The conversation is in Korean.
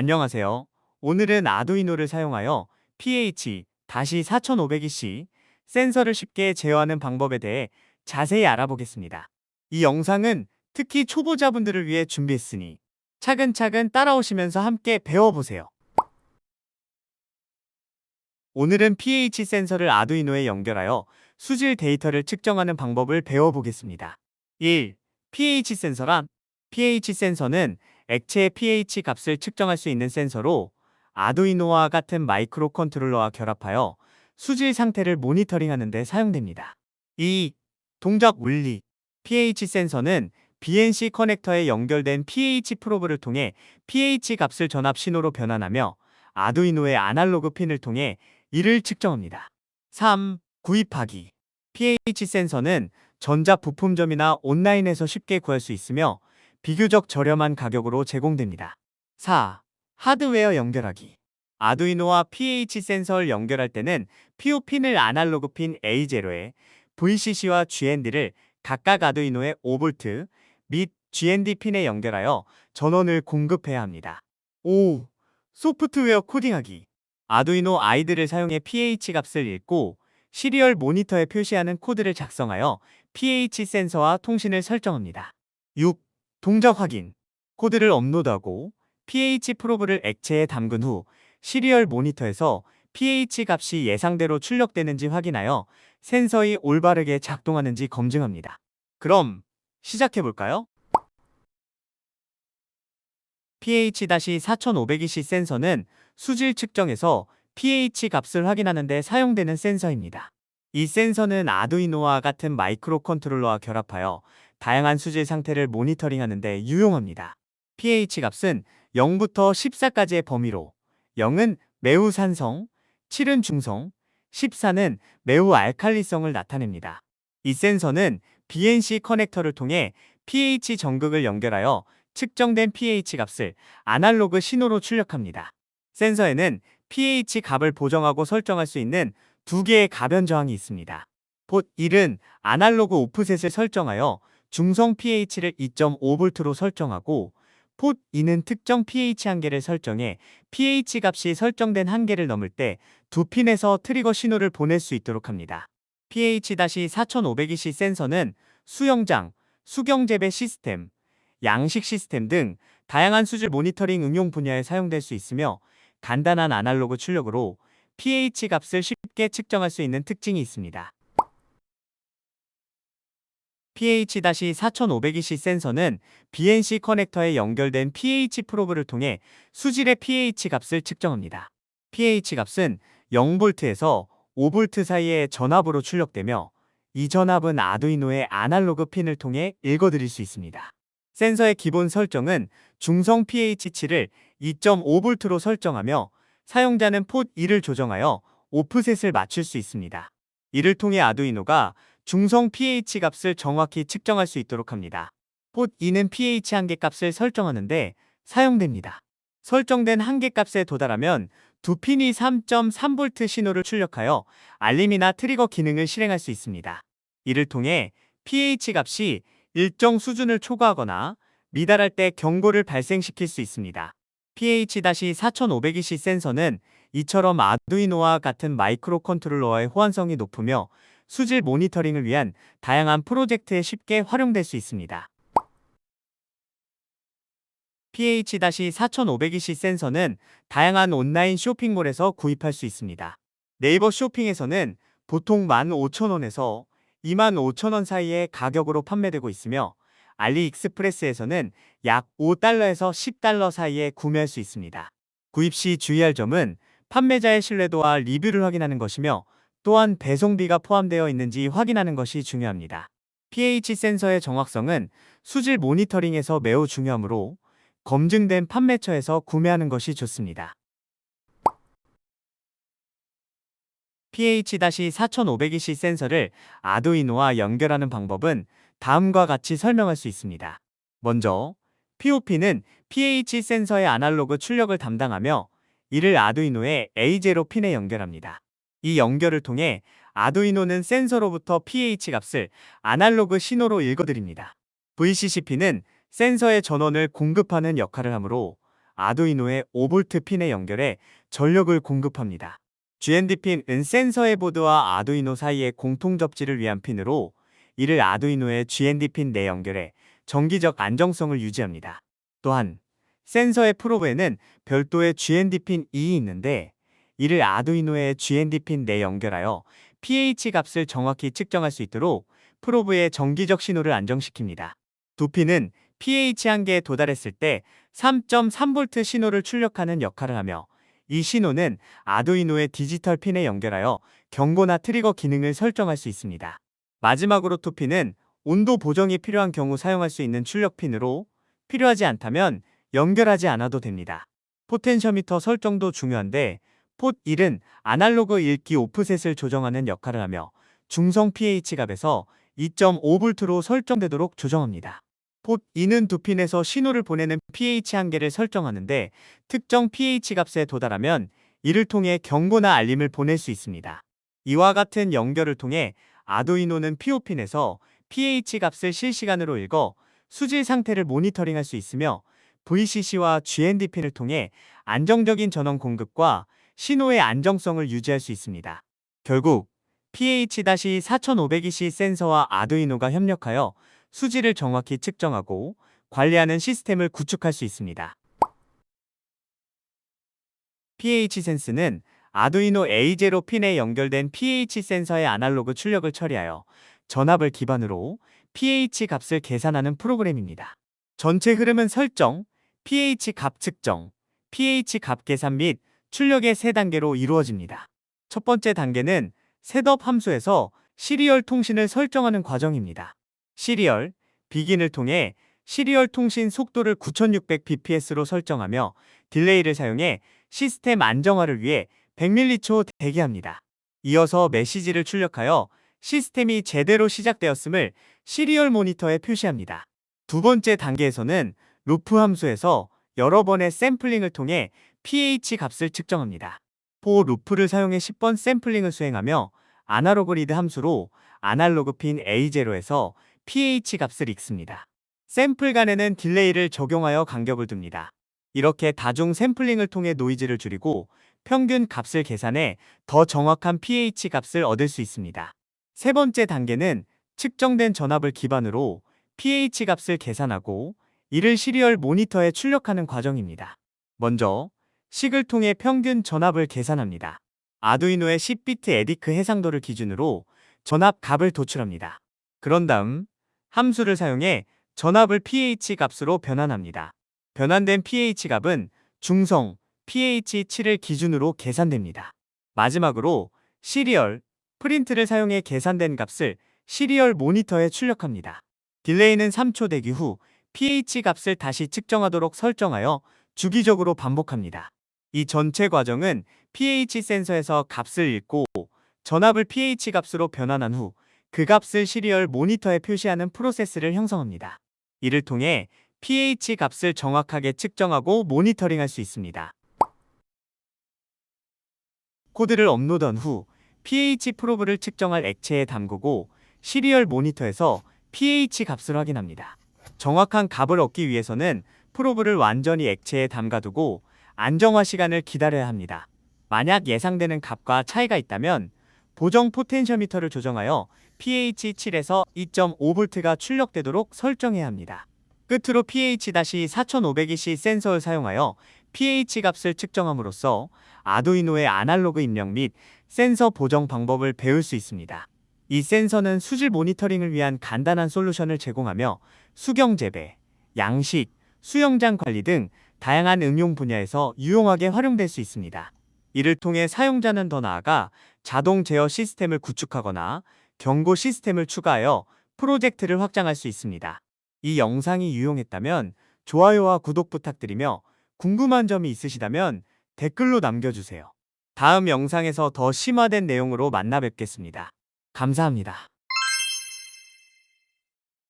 안녕하세요. 오늘은 아두이노를 사용하여 pH-4500EC 센서를 쉽게 제어하는 방법에 대해 자세히 알아보겠습니다. 이 영상은 특히 초보자분들을 위해 준비했으니 차근차근 따라오시면서 함께 배워보세요. 오늘은 pH 센서를 아두이노에 연결하여 수질 데이터를 측정하는 방법을 배워보겠습니다. 1. pH 센서란 pH 센서는 액체의 pH 값을 측정할 수 있는 센서로 아두이노와 같은 마이크로 컨트롤러와 결합하여 수질 상태를 모니터링하는 데 사용됩니다. 2. 동작 원리 pH 센서는 BNC 커넥터에 연결된 pH 프로브를 통해 pH 값을 전압 신호로 변환하며 아두이노의 아날로그 핀을 통해 이를 측정합니다. 3. 구입하기 pH 센서는 전자 부품점이나 온라인에서 쉽게 구할 수 있으며 비교적 저렴한 가격으로 제공됩니다. 4. 하드웨어 연결하기 아두이노와 pH 센서를 연결할 때는 PO핀을 아날로그 핀 A0에 VCC와 GND를 각각 아두이노의 5V 및 GND 핀에 연결하여 전원을 공급해야 합니다. 5. 소프트웨어 코딩하기 아두이노 아이들을 사용해 pH 값을 읽고 시리얼 모니터에 표시하는 코드를 작성하여 pH 센서와 통신을 설정합니다. 6. 동작 확인 코드를 업로드하고 pH 프로브를 액체에 담근 후 시리얼 모니터에서 pH 값이 예상대로 출력되는지 확인하여 센서이 올바르게 작동하는지 검증합니다. 그럼 시작해볼까요? pH-4500EC 센서는 수질 측정에서 pH 값을 확인하는 데 사용되는 센서입니다. 이 센서는 아두이노와 같은 마이크로 컨트롤러와 결합하여 다양한 수질 상태를 모니터링하는 데 유용합니다. pH 값은 0부터 14까지의 범위로 0은 매우 산성, 7은 중성, 14는 매우 알칼리성을 나타냅니다. 이 센서는 BNC 커넥터를 통해 pH 전극을 연결하여 측정된 pH 값을 아날로그 신호로 출력합니다. 센서에는 pH 값을 보정하고 설정할 수 있는 두 개의 가변 저항이 있습니다. 폿 1은 아날로그 오프셋을 설정하여 중성 pH를 2.5V로 설정하고 폿 2는 특정 pH 한계를 설정해 pH 값이 설정된 한계를 넘을 때 두 핀에서 트리거 신호를 보낼 수 있도록 합니다. pH-4500EC 센서는 수영장, 수경재배 시스템, 양식 시스템 등 다양한 수질 모니터링 응용 분야에 사용될 수 있으며 간단한 아날로그 출력으로 pH 값을 쉽게 측정할 수 있는 특징이 있습니다. pH-4500EC 센서는 BNC 커넥터에 연결된 pH 프로브를 통해 수질의 pH 값을 측정합니다. pH 값은 0V에서 5V 사이의 전압으로 출력되며 이 전압은 아두이노의 아날로그 핀을 통해 읽어드릴 수 있습니다. 센서의 기본 설정은 중성 pH7을 2.5V로 설정하며 사용자는 폿 2를 조정하여 오프셋을 맞출 수 있습니다. 이를 통해 아두이노가 중성 pH 값을 정확히 측정할 수 있도록 합니다. 폿 2는 pH 한계값을 설정하는데 사용됩니다. 설정된 한계값에 도달하면 두 핀이 3.3V 신호를 출력하여 알림이나 트리거 기능을 실행할 수 있습니다. 이를 통해 pH 값이 일정 수준을 초과하거나 미달할 때 경고를 발생시킬 수 있습니다. pH-4500EC 센서는 이처럼 아두이노와 같은 마이크로 컨트롤러와의 호환성이 높으며 수질 모니터링을 위한 다양한 프로젝트에 쉽게 활용될 수 있습니다. pH-4500EC 센서는 다양한 온라인 쇼핑몰에서 구입할 수 있습니다. 네이버 쇼핑에서는 보통 15,000원에서 25,000원 사이의 가격으로 판매되고 있으며 알리익스프레스에서는 약 5달러에서 10달러 사이에 구매할 수 있습니다. 구입 시 주의할 점은 판매자의 신뢰도와 리뷰를 확인하는 것이며 또한 배송비가 포함되어 있는지 확인하는 것이 중요합니다. pH 센서의 정확성은 수질 모니터링에서 매우 중요하므로 검증된 판매처에서 구매하는 것이 좋습니다. pH-4500EC 센서를 아두이노와 연결하는 방법은 다음과 같이 설명할 수 있습니다. 먼저, POP는 pH 센서의 아날로그 출력을 담당하며 이를 아두이노의 A0 핀에 연결합니다. 이 연결을 통해 아두이노는 센서로부터 pH 값을 아날로그 신호로 읽어드립니다. VCCP는 센서의 전원을 공급하는 역할을 하므로 아두이노의 5V 핀에 연결해 전력을 공급합니다. GND 핀은 센서의 보드와 아두이노 사이의 공통 접지를 위한 핀으로 이를 아두이노의 GND 핀 내 연결해 정기적 안정성을 유지합니다. 또한 센서의 프로브에는 별도의 GND 핀 2이 있는데 이를 아두이노의 GND 핀 내 연결하여 pH 값을 정확히 측정할 수 있도록 프로브의 정기적 신호를 안정시킵니다. 두 핀은 pH 한계에 도달했을 때 3.3V 신호를 출력하는 역할을 하며 이 신호는 아두이노의 디지털 핀에 연결하여 경고나 트리거 기능을 설정할 수 있습니다. 마지막으로 2핀은 온도 보정이 필요한 경우 사용할 수 있는 출력 핀으로 필요하지 않다면 연결하지 않아도 됩니다. 포텐셔미터 설정도 중요한데 폿 1은 아날로그 읽기 오프셋을 조정하는 역할을 하며 중성 pH 값에서 2.5V로 설정되도록 조정합니다. 폿 2는 두 핀에서 신호를 보내는 pH 한계를 설정하는데 특정 pH 값에 도달하면 이를 통해 경고나 알림을 보낼 수 있습니다. 이와 같은 연결을 통해 아두이노는 PO핀에서 pH 값을 실시간으로 읽어 수질 상태를 모니터링할 수 있으며 VCC와 GND 핀을 통해 안정적인 전원 공급과 신호의 안정성을 유지할 수 있습니다. 결국 pH-4500EC 센서와 아두이노가 협력하여 수질을 정확히 측정하고 관리하는 시스템을 구축할 수 있습니다. pH 센스는 아두이노 A0 핀에 연결된 pH 센서의 아날로그 출력을 처리하여 전압을 기반으로 pH 값을 계산하는 프로그램입니다. 전체 흐름은 설정, pH 값 측정, pH 값 계산 및 출력의 3단계로 이루어집니다. 첫 번째 단계는 셋업 함수에서 시리얼 통신을 설정하는 과정입니다. 시리얼, 비긴을 통해 시리얼 통신 속도를 9600bps로 설정하며 딜레이를 사용해 시스템 안정화를 위해 100ms 대기합니다. 이어서 메시지를 출력하여 시스템이 제대로 시작되었음을 시리얼 모니터에 표시합니다. 두 번째 단계에서는 루프 함수에서 여러 번의 샘플링을 통해 pH 값을 측정합니다. for 루프를 사용해 10번 샘플링을 수행하며 아날로그 리드 함수로 아날로그 핀 A0에서 pH 값을 읽습니다. 샘플 간에는 딜레이를 적용하여 간격을 둡니다. 이렇게 다중 샘플링을 통해 노이즈를 줄이고 평균 값을 계산해 더 정확한 pH 값을 얻을 수 있습니다. 세 번째 단계는 측정된 전압을 기반으로 pH 값을 계산하고 이를 시리얼 모니터에 출력하는 과정입니다. 먼저 식을 통해 평균 전압을 계산합니다. 아두이노의 10비트 에디크 해상도를 기준으로 전압 값을 도출합니다. 그런 다음 함수를 사용해 전압을 pH 값으로 변환합니다. 변환된 pH 값은 중성 pH 7을 기준으로 계산됩니다. 마지막으로 시리얼, 프린트를 사용해 계산된 값을 시리얼 모니터에 출력합니다. 딜레이는 3초 대기 후 pH 값을 다시 측정하도록 설정하여 주기적으로 반복합니다. 이 전체 과정은 pH 센서에서 값을 읽고 전압을 pH 값으로 변환한 후 그 값을 시리얼 모니터에 표시하는 프로세스를 형성합니다. 이를 통해 pH 값을 정확하게 측정하고 모니터링할 수 있습니다. 코드를 업로드한 후 pH 프로브를 측정할 액체에 담그고 시리얼 모니터에서 pH 값을 확인합니다. 정확한 값을 얻기 위해서는 프로브를 완전히 액체에 담가두고 안정화 시간을 기다려야 합니다. 만약 예상되는 값과 차이가 있다면 보정 포텐셔미터를 조정하여 pH 7에서 2.5V가 출력되도록 설정해야 합니다. 끝으로 pH-4500EC 센서를 사용하여 pH 값을 측정함으로써 아두이노의 아날로그 입력 및 센서 보정 방법을 배울 수 있습니다. 이 센서는 수질 모니터링을 위한 간단한 솔루션을 제공하며 수경 재배, 양식, 수영장 관리 등 다양한 응용 분야에서 유용하게 활용될 수 있습니다. 이를 통해 사용자는 더 나아가 자동 제어 시스템을 구축하거나 경고 시스템을 추가하여 프로젝트를 확장할 수 있습니다. 이 영상이 유용했다면 좋아요와 구독 부탁드리며 궁금한 점이 있으시다면 댓글로 남겨주세요. 다음 영상에서 더 심화된 내용으로 만나 뵙겠습니다. 감사합니다.